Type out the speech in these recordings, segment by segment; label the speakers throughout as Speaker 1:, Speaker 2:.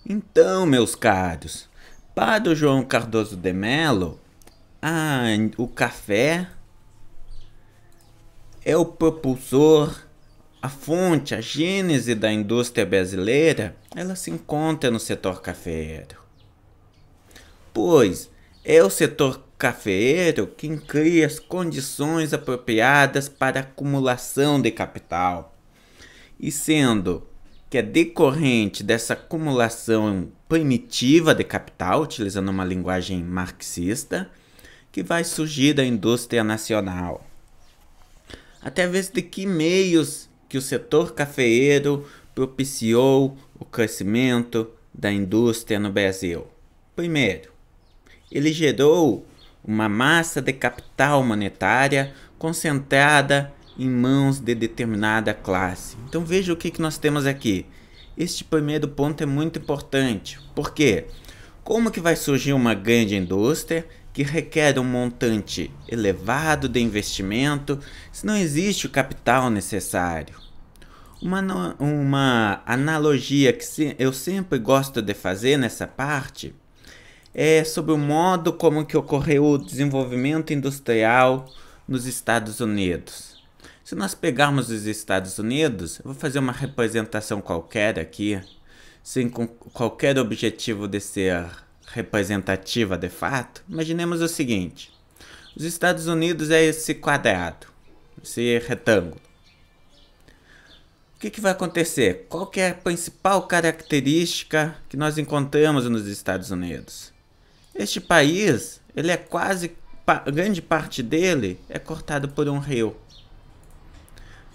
Speaker 1: Então, meus caros, para o João Cardoso de Mello, o café é o propulsor, a fonte, a gênese da indústria brasileira, ela se encontra no setor cafeeiro. Pois é o setor cafeeiro quem cria as condições apropriadas para a acumulação de capital. E sendo que é decorrente dessa acumulação primitiva de capital, utilizando uma linguagem marxista, que vai surgir a indústria nacional. Através de que meios que o setor cafeeiro propiciou o crescimento da indústria no Brasil? Primeiro, ele gerou uma massa de capital monetária concentrada em mãos de determinada classe. Então veja o que nós temos aqui. Este primeiro ponto é muito importante. Por quê? Como que vai surgir uma grande indústria que requer um montante elevado de investimento se não existe o capital necessário? Uma analogia que eu sempre gosto de fazer nessa parte é sobre o modo como que ocorreu o desenvolvimento industrial nos Estados Unidos. Se nós pegarmos os Estados Unidos, eu vou fazer uma representação qualquer aqui, sem qualquer objetivo de ser representativa de fato. Imaginemos o seguinte: os Estados Unidos é esse quadrado, esse retângulo. O que vai acontecer? Qual que é a principal característica que nós encontramos nos Estados Unidos? Este país, ele é grande parte dele é cortado por um rio.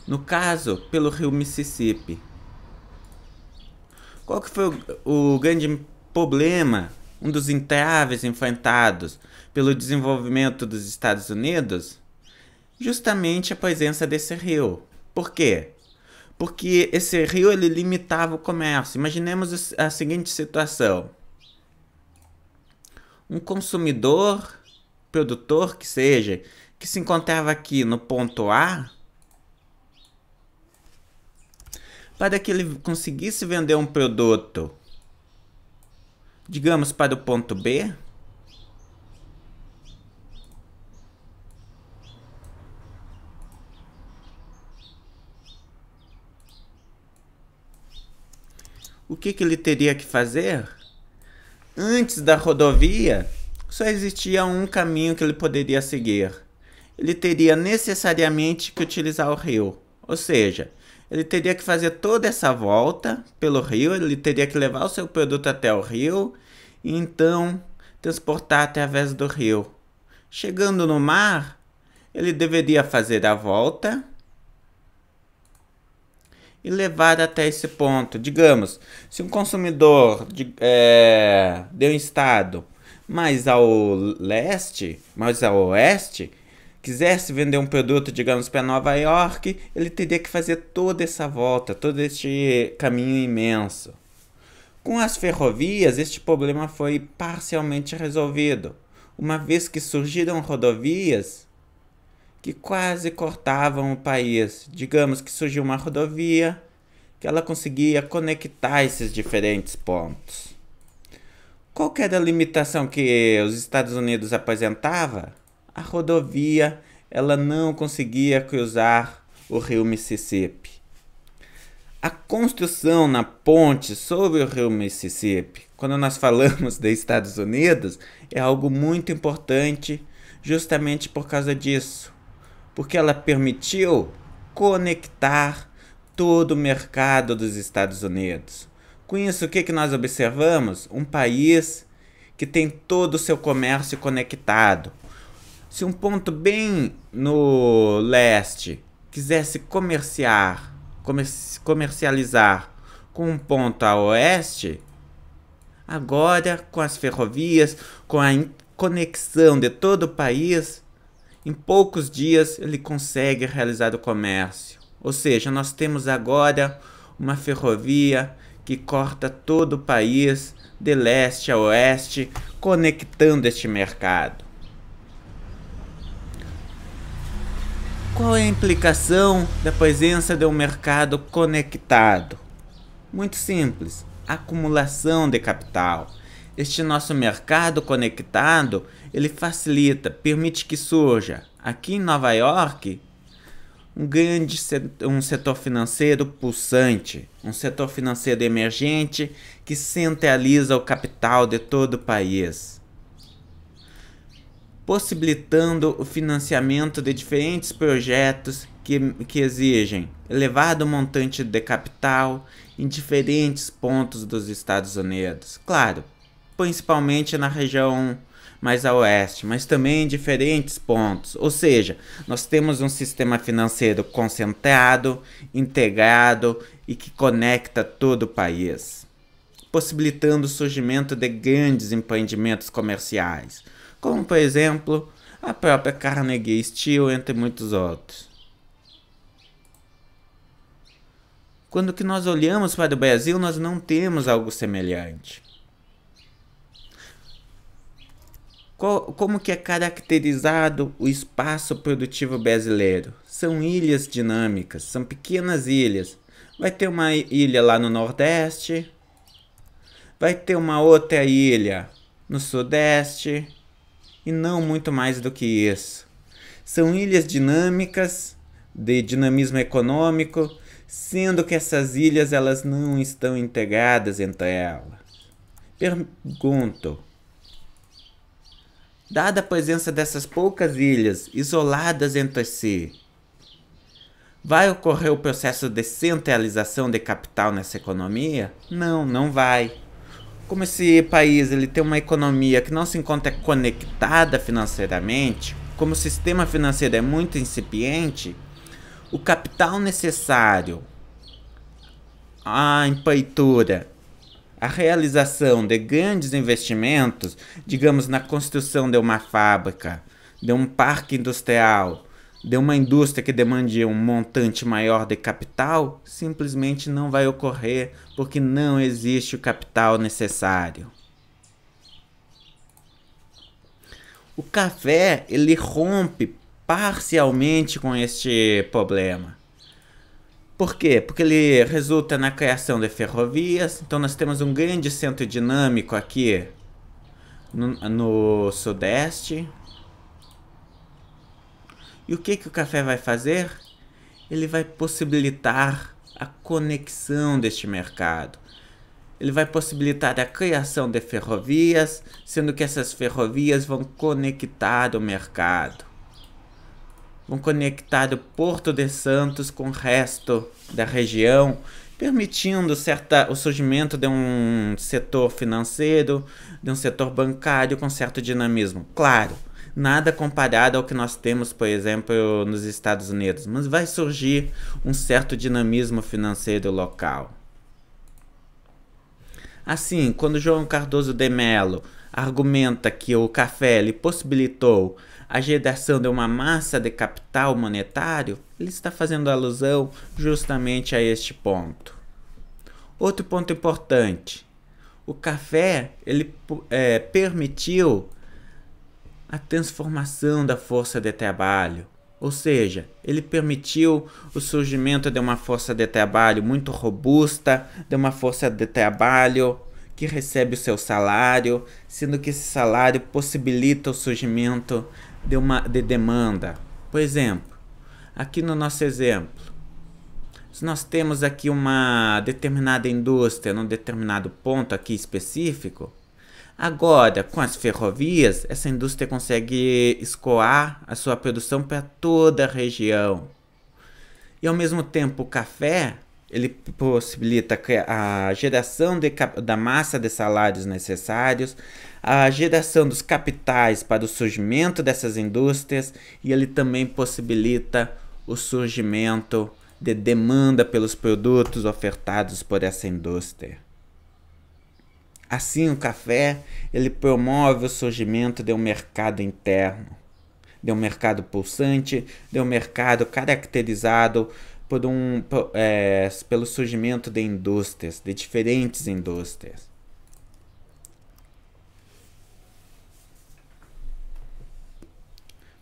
Speaker 1: No caso, pelo rio Mississippi. Qual que foi o grande problema, um dos entraves enfrentados pelo desenvolvimento dos Estados Unidos? Justamente a presença desse rio. Por quê? Porque esse rio ele limitava o comércio. Imaginemos a seguinte situação: um consumidor, produtor que seja, que se encontrava aqui no ponto A, para que ele conseguisse vender um produto, digamos, para o ponto B, o que ele teria que fazer? Antes da rodovia, só existia um caminho que ele poderia seguir. Ele teria necessariamente que utilizar o rio. Ou seja, ele teria que fazer toda essa volta pelo rio, ele teria que levar o seu produto até o rio e então transportar através do rio. Chegando no mar, ele deveria fazer a volta e levar até esse ponto. Digamos, se um consumidor de um estado mais ao leste, mais ao oeste, quisesse vender um produto, digamos, para Nova York, ele teria que fazer toda essa volta, todo este caminho imenso. Com as ferrovias, este problema foi parcialmente resolvido, uma vez que surgiram rodovias que quase cortavam o país. Digamos que surgiu uma rodovia que ela conseguia conectar esses diferentes pontos. Qual que era a limitação que os Estados Unidos apresentava? A rodovia ela não conseguia cruzar o rio Mississippi. A construção na ponte sobre o rio Mississippi, quando nós falamos dos Estados Unidos, é algo muito importante justamente por causa disso. Porque ela permitiu conectar todo o mercado dos Estados Unidos. Com isso, o que nós observamos? Um país que tem todo o seu comércio conectado. Se um ponto bem no leste quisesse comercializar com um ponto a oeste, agora com as ferrovias, com a conexão de todo o país, em poucos dias ele consegue realizar o comércio. Ou seja, nós temos agora uma ferrovia que corta todo o país de leste a oeste, conectando este mercado. Qual é a implicação da presença de um mercado conectado? Muito simples. acumulação de capital. Este nosso mercado conectado, ele facilita, permite que surja aqui em Nova York um setor financeiro pulsante, um setor financeiro emergente que centraliza o capital de todo o país, possibilitando o financiamento de diferentes projetos que exigem elevado montante de capital em diferentes pontos dos Estados Unidos. Claro, principalmente na região mais a oeste, mas também em diferentes pontos. Ou seja, nós temos um sistema financeiro concentrado, integrado e que conecta todo o país, possibilitando o surgimento de grandes empreendimentos comerciais, como por exemplo a própria Carnegie Steel, entre muitos outros. Quando que nós olhamos para o Brasil, nós não temos algo semelhante. Como que é caracterizado o espaço produtivo brasileiro? São ilhas dinâmicas, são pequenas ilhas. Vai ter uma ilha lá no Nordeste, vai ter uma outra ilha no Sudeste, e não muito mais do que isso. São ilhas dinâmicas, de dinamismo econômico, sendo que essas ilhas elas não estão integradas entre elas. Pergunto: dada a presença dessas poucas ilhas isoladas entre si, vai ocorrer o processo de centralização de capital nessa economia? Não, não vai. Como esse país ele tem uma economia que não se encontra conectada financeiramente, como o sistema financeiro é muito incipiente, o capital necessário, a empreitura, a realização de grandes investimentos, digamos na construção de uma fábrica, de um parque industrial, de uma indústria que demande um montante maior de capital, simplesmente não vai ocorrer porque não existe o capital necessário. O café, ele rompe parcialmente com este problema. Por quê? Porque ele resulta na criação de ferrovias. Então nós temos um grande centro dinâmico aqui no Sudeste. E o que o café vai fazer? Ele vai possibilitar a conexão deste mercado. Ele vai possibilitar a criação de ferrovias, sendo que essas ferrovias vão conectar o mercado. Vão conectar o Porto de Santos com o resto da região, permitindo o surgimento de um setor financeiro, de um setor bancário com certo dinamismo. Claro, nada comparado ao que nós temos, por exemplo, nos Estados Unidos, mas vai surgir um certo dinamismo financeiro local. Assim, quando João Cardoso de Mello argumenta que o café ele possibilitou a geração de uma massa de capital monetário, ele está fazendo alusão justamente a este ponto. Outro ponto importante: o café ele permitiu a transformação da força de trabalho, ou seja, ele permitiu o surgimento de uma força de trabalho muito robusta, de uma força de trabalho que recebe o seu salário, sendo que esse salário possibilita o surgimento de demanda. Por exemplo, aqui no nosso exemplo, se nós temos aqui uma determinada indústria num determinado ponto aqui específico, agora com as ferrovias essa indústria consegue escoar a sua produção para toda a região. E ao mesmo tempo o café ele possibilita a geração da massa de salários necessários, a geração dos capitais para o surgimento dessas indústrias, e ele também possibilita o surgimento de demanda pelos produtos ofertados por essa indústria. Assim, o café ele promove o surgimento de um mercado interno, de um mercado pulsante, de um mercado caracterizado pelo surgimento de indústrias, de diferentes indústrias.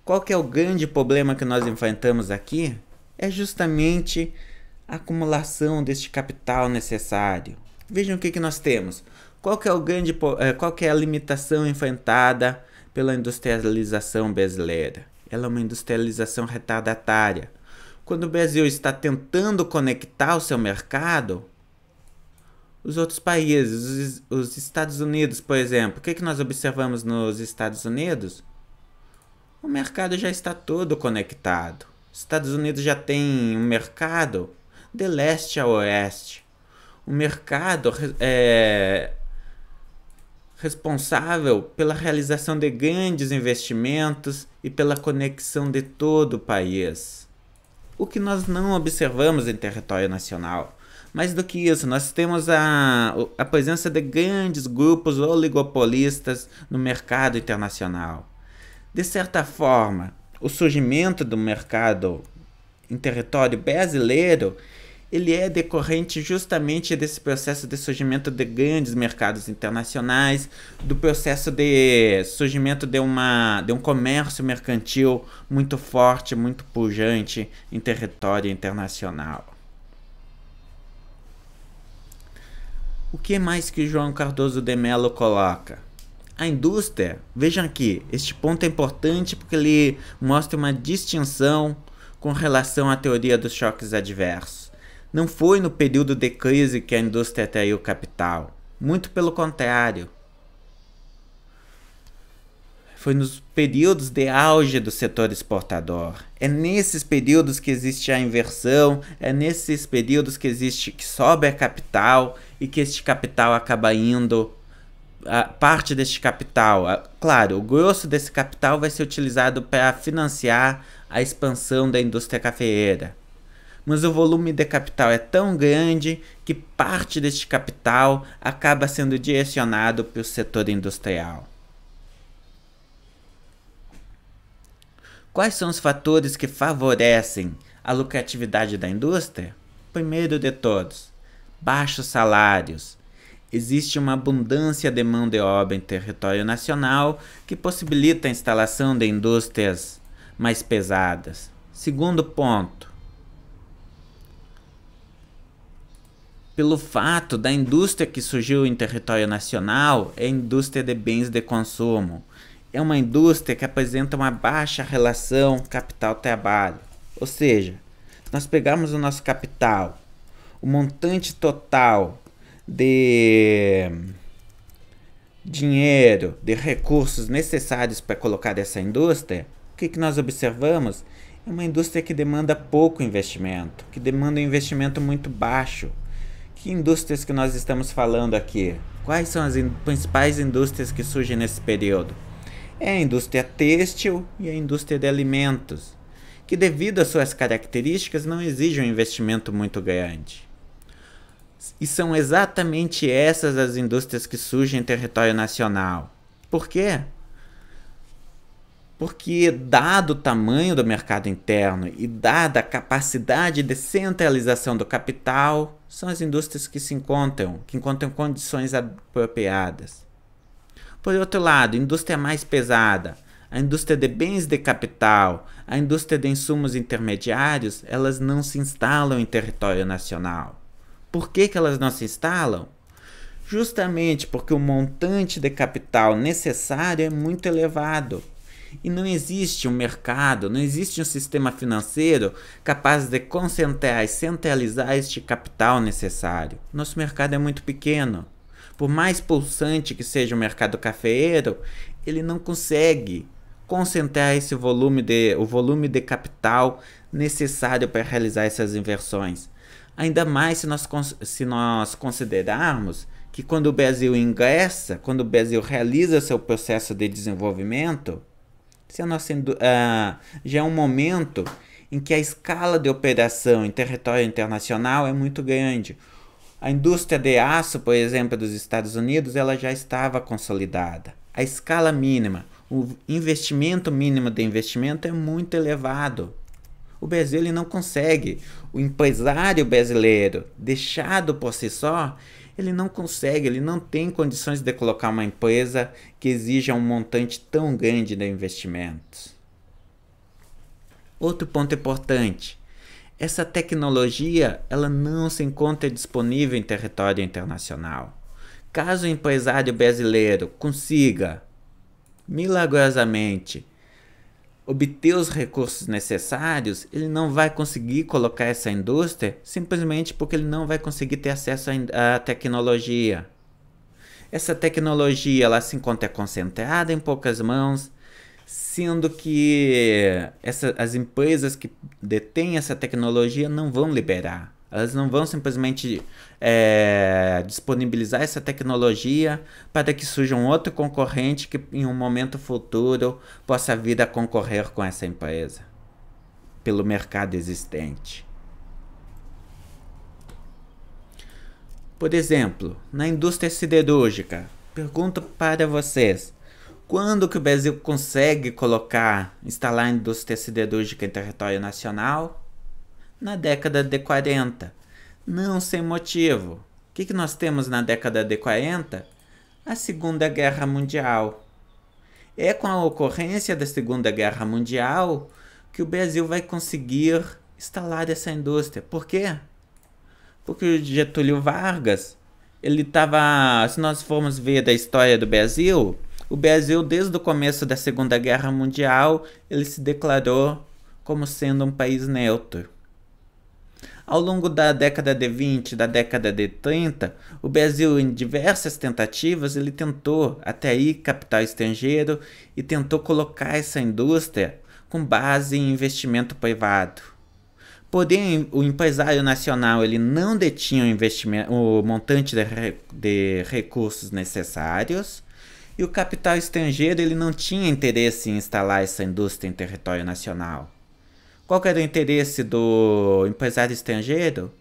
Speaker 1: Qual que é o grande problema que nós enfrentamos aqui? É justamente a acumulação deste capital necessário. Vejam o que nós temos. Qual que é a limitação enfrentada pela industrialização brasileira? Ela é uma industrialização retardatária. Quando o Brasil está tentando conectar o seu mercado, os outros países, os Estados Unidos, por exemplo, o que nós observamos nos Estados Unidos? O mercado já está todo conectado. Os Estados Unidos já tem um mercado de leste a oeste. Um mercado responsável pela realização de grandes investimentos e pela conexão de todo o país. O que nós não observamos em território nacional. Mais do que isso, nós temos a presença de grandes grupos oligopolistas no mercado internacional. De certa forma, o surgimento do mercado em território brasileiro, ele é decorrente justamente desse processo de surgimento de grandes mercados internacionais, do processo de surgimento de um comércio mercantil muito forte, muito pujante em território internacional. O que mais que João Cardoso de Mello coloca? A indústria, vejam aqui, este ponto é importante porque ele mostra uma distinção com relação à teoria dos choques adversos. Não foi no período de crise que a indústria atraiu capital, muito pelo contrário. Foi nos períodos de auge do setor exportador. É nesses períodos que existe a inversão, é nesses períodos que sobe a capital e que este capital acaba indo, parte deste capital, claro, o grosso desse capital vai ser utilizado para financiar a expansão da indústria cafeeira. Mas o volume de capital é tão grande que parte deste capital acaba sendo direcionado para o setor industrial. Quais são os fatores que favorecem a lucratividade da indústria? Primeiro de todos, baixos salários. Existe uma abundância de mão de obra em território nacional que possibilita a instalação de indústrias mais pesadas. Segundo ponto, pelo fato da indústria que surgiu em território nacional é a indústria de bens de consumo. É uma indústria que apresenta uma baixa relação capital-trabalho. Ou seja, nós pegamos o nosso capital, o montante total de dinheiro, de recursos necessários para colocar essa indústria, o que nós observamos? É uma indústria que demanda pouco investimento, que demanda um investimento muito baixo. Que indústrias que nós estamos falando aqui? Quais são as principais indústrias que surgem nesse período? É a indústria têxtil e a indústria de alimentos, que devido às suas características não exigem um investimento muito grande. E são exatamente essas as indústrias que surgem em território nacional. Por quê? Porque dado o tamanho do mercado interno e dada a capacidade de centralização do capital, são as indústrias que encontram condições apropriadas. Por outro lado, indústria mais pesada, a indústria de bens de capital, a indústria de insumos intermediários, elas não se instalam em território nacional. Por que elas não se instalam? Justamente porque o montante de capital necessário é muito elevado. E não existe um mercado, não existe um sistema financeiro capaz de concentrar e centralizar este capital necessário. Nosso mercado é muito pequeno. Por mais pulsante que seja o mercado cafeeiro, ele não consegue concentrar o volume de capital necessário para realizar essas inversões. Ainda mais se nós considerarmos que quando o Brasil ingressa, quando o Brasil realiza seu processo de desenvolvimento, já é um momento em que a escala de operação em território internacional é muito grande. A indústria de aço, por exemplo, dos Estados Unidos, ela já estava consolidada. A escala mínima, o investimento mínimo de investimento é muito elevado. O Brasil ele não consegue. O empresário brasileiro, deixado por si só, ele não consegue, ele não tem condições de colocar uma empresa que exija um montante tão grande de investimentos. Outro ponto importante essa tecnologia ela não se encontra disponível em território internacional. Caso o empresário brasileiro consiga, milagrosamente, obter os recursos necessários, ele não vai conseguir colocar essa indústria simplesmente porque ele não vai conseguir ter acesso à tecnologia. Essa tecnologia ela se encontra concentrada em poucas mãos, sendo que as empresas que detêm essa tecnologia não vão liberar. Elas não vão simplesmente disponibilizar essa tecnologia para que surja um outro concorrente que em um momento futuro possa vir a concorrer com essa empresa pelo mercado existente. Por exemplo, na indústria siderúrgica, pergunto para vocês, quando que o Brasil consegue instalar a indústria siderúrgica em território nacional? Na década de 40. Não sem motivo. O que nós temos na década de 40? A Segunda Guerra Mundial. É com a ocorrência da Segunda Guerra Mundial que o Brasil vai conseguir instalar essa indústria. Por quê? Porque o Getúlio Vargas, se nós formos ver da história do Brasil, o Brasil desde o começo da Segunda Guerra Mundial, ele se declarou como sendo um país neutro. Ao longo da década de 20, da década de 30, o Brasil, em diversas tentativas, ele tentou atrair capital estrangeiro e tentou colocar essa indústria com base em investimento privado. Porém, o empresário nacional ele não detinha o montante de recursos necessários e o capital estrangeiro ele não tinha interesse em instalar essa indústria em território nacional. Qual que era o interesse do empresário estrangeiro?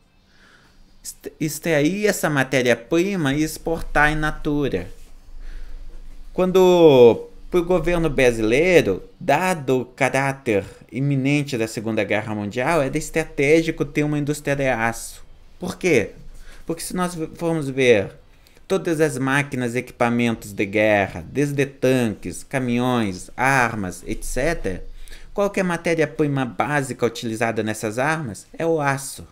Speaker 1: Extrair essa matéria-prima e exportar in natura. Quando, para o governo brasileiro, dado o caráter iminente da Segunda Guerra Mundial, era estratégico ter uma indústria de aço. Por quê? Porque se nós formos ver todas as máquinas e equipamentos de guerra, desde tanques, caminhões, armas, etc., qual que é a matéria-prima básica utilizada nessas armas? É o aço.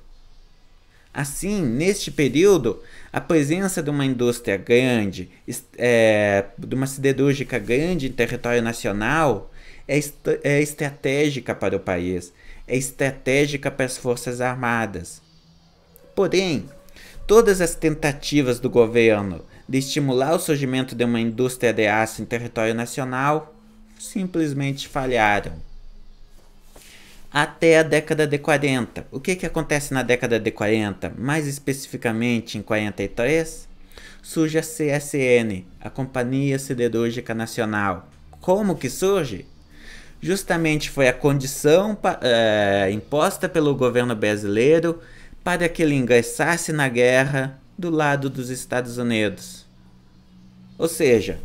Speaker 1: Assim, neste período, a presença de uma indústria grande, de uma siderúrgica grande em território nacional, é estratégica para o país, é estratégica para as Forças Armadas. Porém, todas as tentativas do governo de estimular o surgimento de uma indústria de aço em território nacional simplesmente falharam. Até a década de 40. O que acontece na década de 40? Mais especificamente em 43, surge a CSN, a Companhia Siderúrgica Nacional. Como que surge? Justamente foi a condição imposta pelo governo brasileiro para que ele ingressasse na guerra do lado dos Estados Unidos. Ou seja,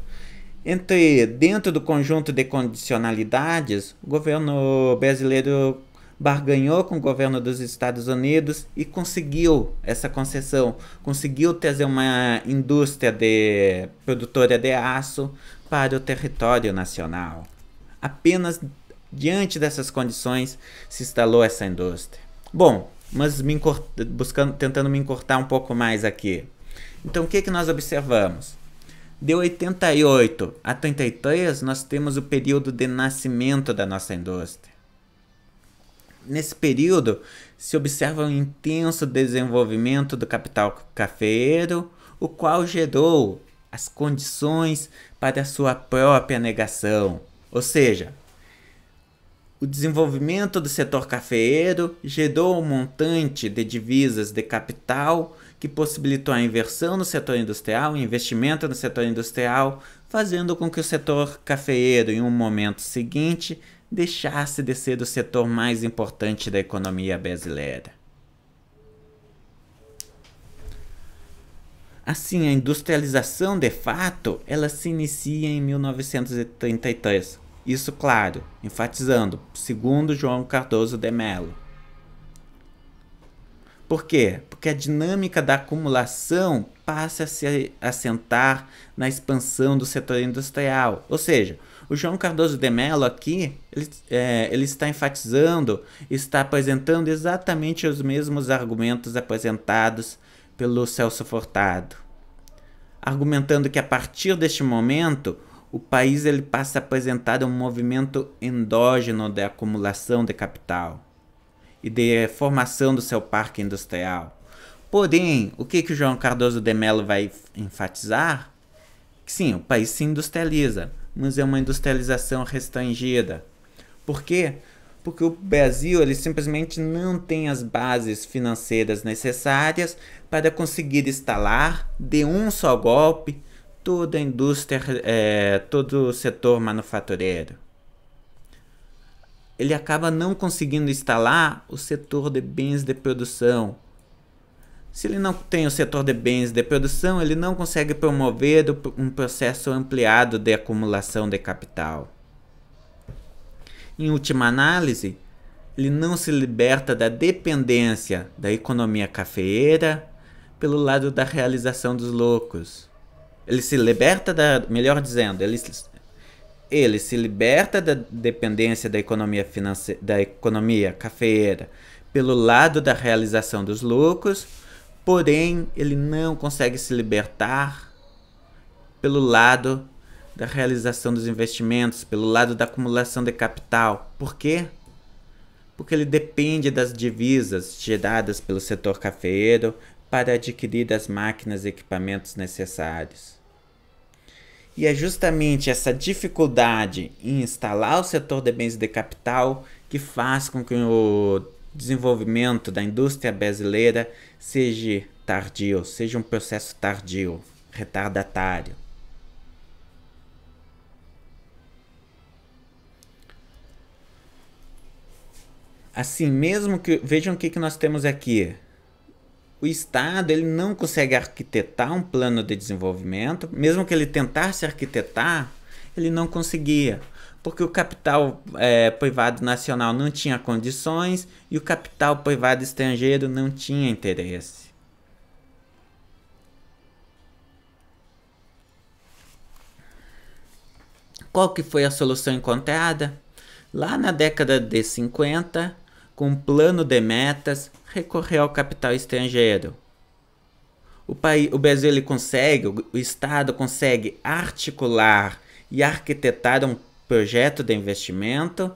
Speaker 1: dentro do conjunto de condicionalidades, o governo brasileiro barganhou com o governo dos Estados Unidos e conseguiu essa concessão, conseguiu trazer uma indústria produtora de aço para o território nacional. Apenas diante dessas condições se instalou essa indústria. Bom, mas tentando me encurtar um pouco mais aqui. Então o que nós observamos? De 88 a 33, nós temos o período de nascimento da nossa indústria. Nesse período, se observa um intenso desenvolvimento do capital cafeeiro, o qual gerou as condições para a sua própria negação. Ou seja, o desenvolvimento do setor cafeeiro gerou um montante de divisas de capital que possibilitou a inversão no setor industrial, investimento no setor industrial, fazendo com que o setor cafeeiro, em um momento seguinte, deixasse de ser o setor mais importante da economia brasileira. Assim, a industrialização, de fato, ela se inicia em 1933. Isso, claro, enfatizando, segundo João Cardoso de Mello. Por quê? Porque a dinâmica da acumulação passa a se assentar na expansão do setor industrial. Ou seja, O João Cardoso de Mello aqui, ele está enfatizando, está apresentando exatamente os mesmos argumentos apresentados pelo Celso Furtado, argumentando que a partir deste momento o país ele passa a apresentar um movimento endógeno de acumulação de capital e de formação do seu parque industrial. Porém, o que o João Cardoso de Mello vai enfatizar? Que sim, o país se industrializa, mas é uma industrialização restringida. Por quê? Porque o Brasil ele simplesmente não tem as bases financeiras necessárias para conseguir instalar de um só golpe toda a indústria, todo o setor manufatureiro. Ele acaba não conseguindo instalar o setor de bens de produção. Se ele não tem o setor de bens de produção, ele não consegue promover um processo ampliado de acumulação de capital. Em última análise, ele não se liberta da dependência da economia cafeeira pelo lado da realização dos lucros. Ele se liberta melhor dizendo, ele se liberta da dependência da economia cafeeira pelo lado da realização dos lucros, porém ele não consegue se libertar pelo lado da realização dos investimentos, pelo lado da acumulação de capital. Por quê? Porque ele depende das divisas geradas pelo setor cafeeiro para adquirir as máquinas e equipamentos necessários. E é justamente essa dificuldade em instalar o setor de bens de capital que faz com que o desenvolvimento da indústria brasileira seja tardio, seja um processo tardio, retardatário. Assim, mesmo que vejam o que nós temos aqui. O Estado ele não consegue arquitetar um plano de desenvolvimento, mesmo que ele tentasse arquitetar, ele não conseguia, porque o capital privado nacional não tinha condições e o capital privado estrangeiro não tinha interesse. Qual que foi a solução encontrada? Lá na década de 50, com um plano de metas, recorreu ao capital estrangeiro. O Brasil ele consegue, o Estado consegue articular e arquitetar um projeto de investimento,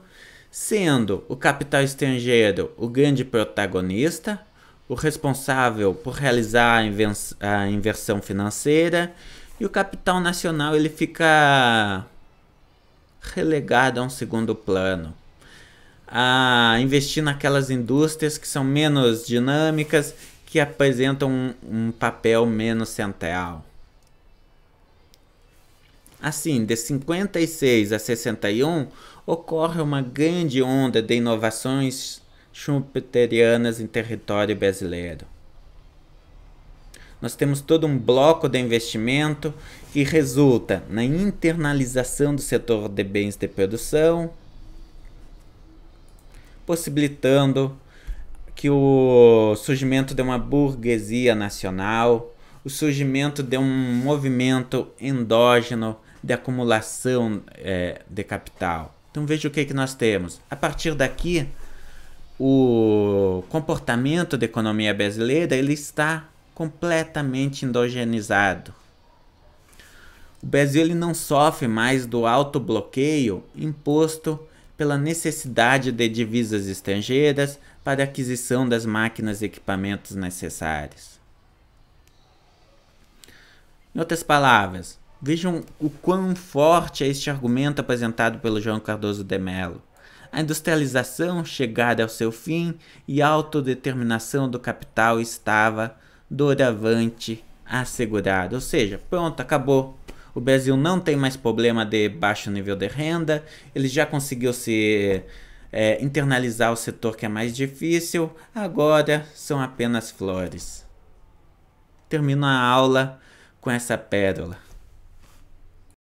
Speaker 1: sendo o capital estrangeiro o grande protagonista, o responsável por realizar a inversão financeira, e o capital nacional ele fica relegado a um segundo plano, a investir naquelas indústrias que são menos dinâmicas, que apresentam um papel menos central. Assim, de 56 a 61, ocorre uma grande onda de inovações schumpeterianas em território brasileiro. Nós temos todo um bloco de investimento que resulta na internalização do setor de bens de produção, possibilitando que o surgimento de uma burguesia nacional, o surgimento de um movimento endógeno de acumulação de capital. Então veja o que nós temos. A partir daqui, o comportamento da economia brasileira ele está completamente endogenizado. O Brasil ele não sofre mais do autobloqueio imposto pela necessidade de divisas estrangeiras para a aquisição das máquinas e equipamentos necessários. Em outras palavras, vejam o quão forte é este argumento apresentado pelo João Cardoso de Mello. A industrialização chegada ao seu fim e a autodeterminação do capital estava doravante assegurada. Ou seja, pronto, acabou. O Brasil não tem mais problema de baixo nível de renda, ele já conseguiu internalizar o setor que é mais difícil, agora são apenas flores. Termino a aula com essa pérola.